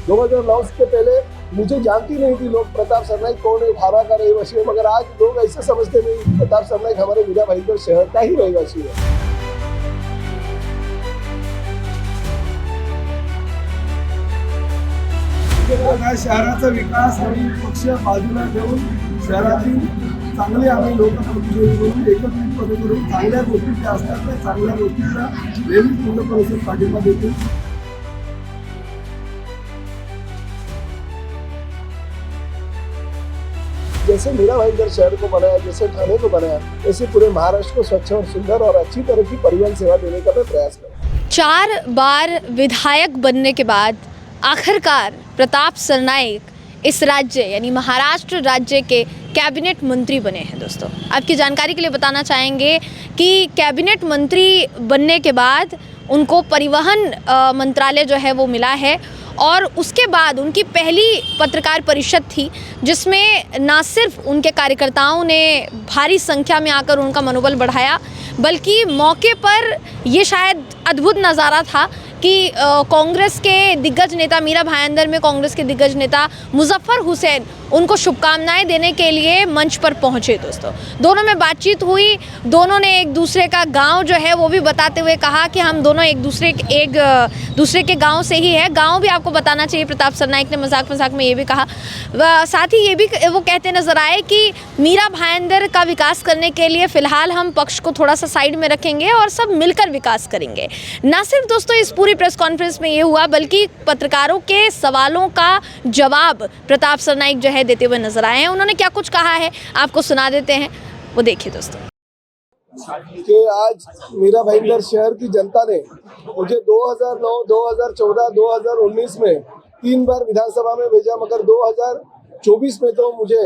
2009 के पहले मुझे जानती नहीं थी लोग प्रताप सरनाईक कौन है, ठाणा का रहवासी है, मगर आज लोग ऐसे समझते नहीं प्रताप सरनाईक हमारे मीरा भाईंदर शहर का ही रहवासी है। शहराचा विकास आणि पक्ष बाजूला ठेवून शहरातील चांगले आम्ही लोकप्रतिनिधी एकत्रितपणे करून चांगल्या गोष्टी ज्या असतात त्या चांगल्या गोष्टींना नेहमीच पूर्णपणे पाठिंबा देतो। जैसे मीरा भाईंदर शहर को बनाया, जैसे ठाणे को बनाया, ऐसे पूरे महाराष्ट्र को स्वच्छ और सुंदर और अच्छी तरह की परिवहन सेवा देने का मैं प्रयास करूँ। 4 बार विधायक बनने के बाद आखिरकार प्रताप सरनाईक इस राज्य यानी महाराष्ट्र राज्य के कैबिनेट मंत्री बने हैं। दोस्तों, आपकी जानकारी के लिए बताना चाहेंगे कि कैबिनेट मंत्री बनने के बाद उनको परिवहन मंत्रालय जो है वो मिला है और उसके बाद उनकी पहली पत्रकार परिषद थी जिसमें ना सिर्फ उनके कार्यकर्ताओं ने भारी संख्या में आकर उनका मनोबल बढ़ाया, बल्कि मौके पर ये शायद अद्भुत नज़ारा था कि कांग्रेस के दिग्गज नेता मीरा भाईंदर में कांग्रेस के दिग्गज नेता मुजफ्फर हुसैन उनको शुभकामनाएं देने के लिए मंच पर पहुंचे। दोस्तों, दोनों में बातचीत हुई, दोनों ने एक दूसरे का गांव जो है वो भी बताते हुए कहा कि हम दोनों एक दूसरे के गांव से ही है। गांव भी आपको बताना चाहिए, प्रताप सरनाईक ने मजाक में ये भी कहा। साथ ही ये भी वो कहते नजर आए कि मीरा भाईंदर का विकास करने के लिए फ़िलहाल हम पक्ष को थोड़ा सा साइड में रखेंगे और सब मिलकर विकास करेंगे। ना सिर्फ दोस्तों इस पूरी प्रेस कॉन्फ्रेंस में ये हुआ, बल्कि पत्रकारों के सवालों का जवाब प्रताप सरनाईक जो है देते हुए नजर आए हैं। उन्होंने क्या कुछ कहा है आपको सुना देते हैं, वो देखिए दोस्तों। कि आज मीरा भाईंदर शहर की जनता ने मुझे 2009, 2014, 2019 में 3 बार विधानसभा में भेजा, मगर 2024 में तो मुझे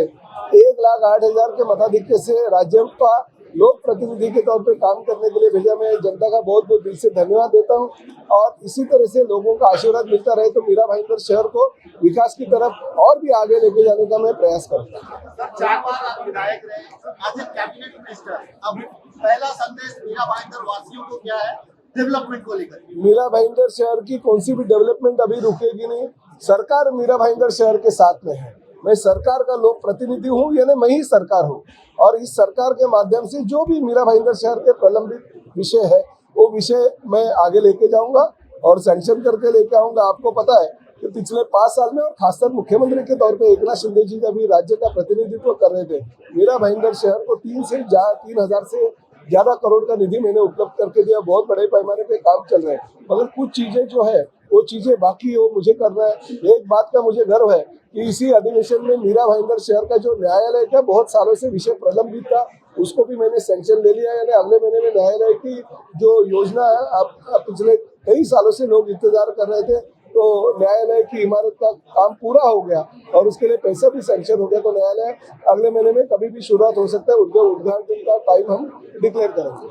1,08,000 के मताधिक्य से राज्य का लोक प्रतिनिधि के तौर पे काम करने के लिए भेजा। मैं जनता का बहुत बहुत दिल से धन्यवाद देता हूं और इसी तरह से लोगों का आशीर्वाद मिलता रहे तो मीरा भाईंदर शहर को विकास की तरफ और भी आगे लेके जाने का मैं प्रयास करूंगा। 4 बार आप विधायक रहे, आज कैबिनेट मिनिस्टर, अब पहला संदेश मीरा भाईंदर वासियों को क्या है डेवलपमेंट को लेकर? मीरा भाईंदर शहर की कौन सी भी डेवलपमेंट अभी रुकेगी नहीं। सरकार मीरा भाईंदर शहर के साथ में है। मैं सरकार का लोक प्रतिनिधि हूँ, यानी मैं ही सरकार हूँ और इस सरकार के माध्यम से जो भी मीरा भाईंदर शहर के प्रलंबित विषय है वो विषय मैं आगे लेके जाऊंगा और सैंक्शन करके लेके आऊंगा। आपको पता है कि पिछले 5 साल में और खासकर मुख्यमंत्री के तौर पे एकनाथ शिंदे जी जब राज्य का प्रतिनिधित्व कर रहे थे, मीरा भाईंदर शहर को 3,000 से ज्यादा करोड़ का निधि मैंने उपलब्ध करके दिया। बहुत बड़े पैमाने पे काम चल रहे हैं, मगर कुछ चीजें जो है वो चीजें बाकी वो मुझे करना है। एक बात का मुझे गर्व है कि इसी अधिवेशन में मीरा भाईंदर शहर का जो न्यायालय का बहुत सालों से विषय प्रलंबित था उसको भी मैंने सैंक्शन ले लिया। यानी अगले महीने में न्यायालय की जो योजना है, अब पिछले कई सालों से लोग इंतजार कर रहे थे, तो न्यायालय की इमारत का काम पूरा हो गया और उसके लिए पैसा भी सैंक्शन हो गया। तो न्यायालय अगले महीने में कभी भी शुरुआत हो सकता है। उनके उद्घाटन का टाइम हम डिक्लेयर करेंगे।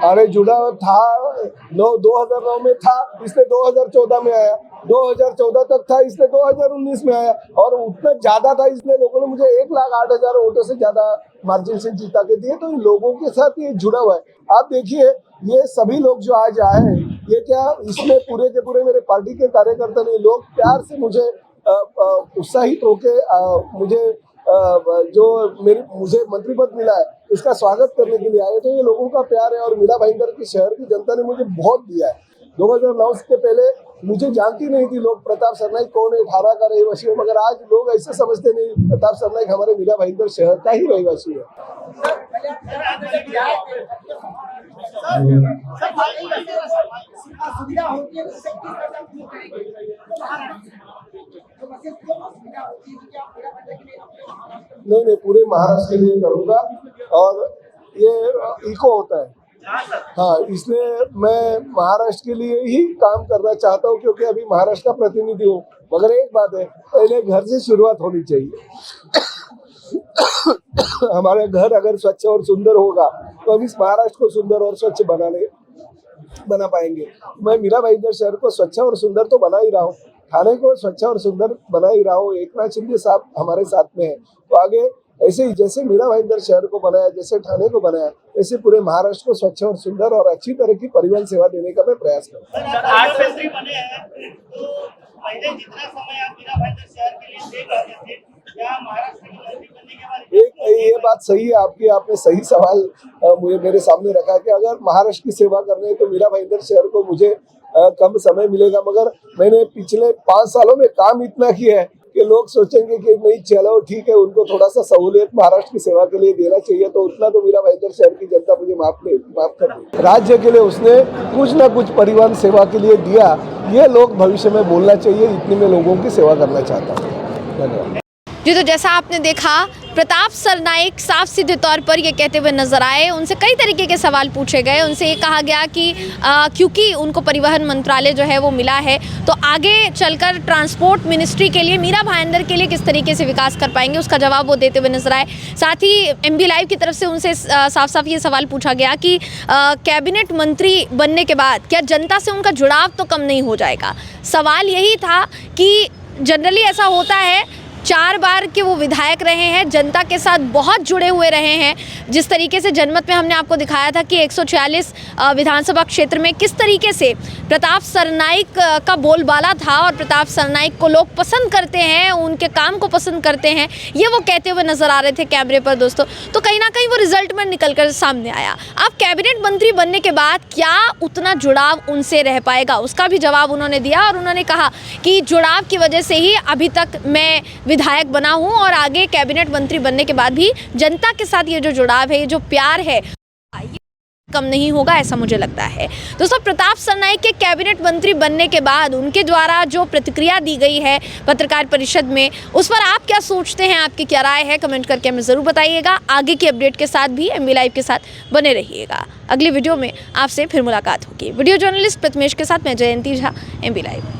अरे जुड़ा था 2009 में था, इसने 2014 में आया, 2014 तक था, इसने 2019 में आया और उतना ज्यादा था, इसलिए लोगों ने मुझे 1,08,000 वोटों से ज्यादा मार्जिन से जीता के दिए। तो इन लोगों के साथ ये जुड़ा हुआ है। आप देखिए ये सभी लोग जो आज आए हैं, ये क्या इसमें पूरे के पूरे मेरे पार्टी के कार्यकर्ता नहीं, लोग प्यार से मुझे उत्साहित होके मुझे मुझे मंत्री पद मिला है इसका स्वागत करने के लिए आए। तो ये लोगों का प्यार है और मीरा भाईंदर की शहर की जनता ने मुझे बहुत दिया है। 2009 के पहले मुझे जानती नहीं थी लोग प्रताप सरनाईक कौन है, ठाणा का रहवासी है, मगर आज लोग ऐसे समझते नहीं प्रताप सरनाईक हमारे मीरा भाईंदर शहर का ही रहवासी है। नहीं, पूरे महाराष्ट्र के लिए करूँगा और ये इको होता है। हाँ, इसलिए मैं महाराष्ट्र के लिए ही काम करना चाहता हूँ क्योंकि अभी महाराष्ट्र का प्रतिनिधि हूँ। मगर एक बात है, पहले घर से शुरुआत होनी चाहिए। हमारे घर अगर स्वच्छ और सुंदर होगा तो हम इस महाराष्ट्र को सुंदर और स्वच्छ बना पाएंगे। मैं मीरा भाईंदर शहर को स्वच्छ और सुंदर तो बना ही रहा हूँ, थाने को स्वच्छ और सुंदर बना ही रहा हूँ। एकनाथ शिंदे साहब हमारे साथ में है, तो आगे ऐसे ही जैसे मीरा भाईंदर शहर को बनाया, जैसे थाने को बनाया, ऐसे पूरे महाराष्ट्र को स्वच्छ और सुंदर और अच्छी तरह की परिवहन सेवा देने का मैं प्रयास करूँगा। 8 मंत्री बने हैं, तो पहले जितना समय आप मीरा भाईंदर शहर के लिए दे करते थे, क्या महाराष्ट्र के मंत्री बनने के बाद ये बात सही है आपकी, आपने सही सवाल मुझे मेरे सामने रखा कि अगर महाराष्ट्र की सेवा करनी है तो मीरा भाईंदर शहर को मुझे कम समय मिलेगा, मगर मैंने पिछले 5 सालों में काम इतना किया है कि लोग सोचेंगे कि नहीं चलो ठीक है, उनको थोड़ा सा सहूलियत महाराष्ट्र की सेवा के लिए देना चाहिए, तो उतना तो मीरा भाईंदर शहर की जनता मुझे माफ कर दी। राज्य के लिए उसने कुछ ना कुछ परिवहन सेवा के लिए दिया, ये लोग भविष्य में बोलना चाहिए, इतनी मैं लोगों की सेवा करना चाहता हूँ। धन्यवाद। जी, तो जैसा आपने देखा, प्रताप सरनाइक साफ सीधे तौर पर ये कहते हुए नजर आए। उनसे कई तरीके के सवाल पूछे गए। उनसे ये कहा गया कि क्योंकि उनको परिवहन मंत्रालय जो है वो मिला है, तो आगे चलकर ट्रांसपोर्ट मिनिस्ट्री के लिए, मीरा भाईंदर के लिए किस तरीके से विकास कर पाएंगे, उसका जवाब वो देते हुए नजर आए। साथ ही MB लाइव की तरफ से उनसे साफ साफ ये सवाल पूछा गया कि कैबिनेट मंत्री बनने के बाद क्या जनता से उनका जुड़ाव तो कम नहीं हो जाएगा। सवाल यही था कि जनरली ऐसा होता है, 4 बार के वो विधायक रहे हैं, जनता के साथ बहुत जुड़े हुए रहे हैं। जिस तरीके से जनमत में हमने आपको दिखाया था कि 146 विधानसभा क्षेत्र में किस तरीके से प्रताप सरनाइक का बोलबाला था और प्रताप सरनाइक को लोग पसंद करते हैं, उनके काम को पसंद करते हैं, ये वो कहते हुए नजर आ रहे थे कैमरे पर दोस्तों। तो कहीं ना कहीं वो रिजल्ट में निकल कर सामने आया। अब कैबिनेट मंत्री बनने के बाद क्या उतना जुड़ाव उनसे रह पाएगा, उसका भी जवाब उन्होंने दिया और उन्होंने कहा कि जुड़ाव की वजह से ही अभी तक मैं विधायक बना हूं और आगे कैबिनेट मंत्री बनने के बाद भी जनता के साथ ये जो जुड़ाव है, ये जो प्यार है, ये कम नहीं होगा, ऐसा मुझे लगता है। दोस्तों, प्रताप सरनाइक के कैबिनेट मंत्री बनने के बाद उनके द्वारा जो प्रतिक्रिया दी गई है पत्रकार परिषद में, उस पर आप क्या सोचते हैं, आपकी क्या राय है, कमेंट करके हमें ज़रूर बताइएगा। आगे की अपडेट के साथ भी MB लाइव के साथ बने रहिएगा। अगली वीडियो में आपसे फिर मुलाकात होगी। वीडियो जर्नलिस्ट प्रथमेश के साथ मैं जयंती झा, MB लाइव।